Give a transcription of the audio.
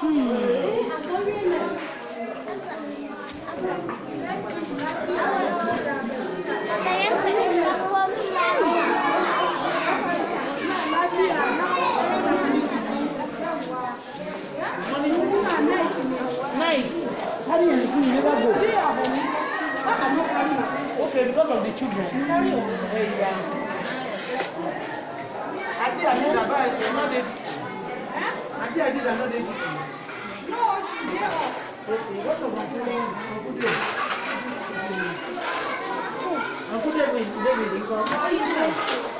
Nice. Okay, because of the children. I see I did another. I see I did another. No, she did. Okay, what of my children? Uncle David, because how you know?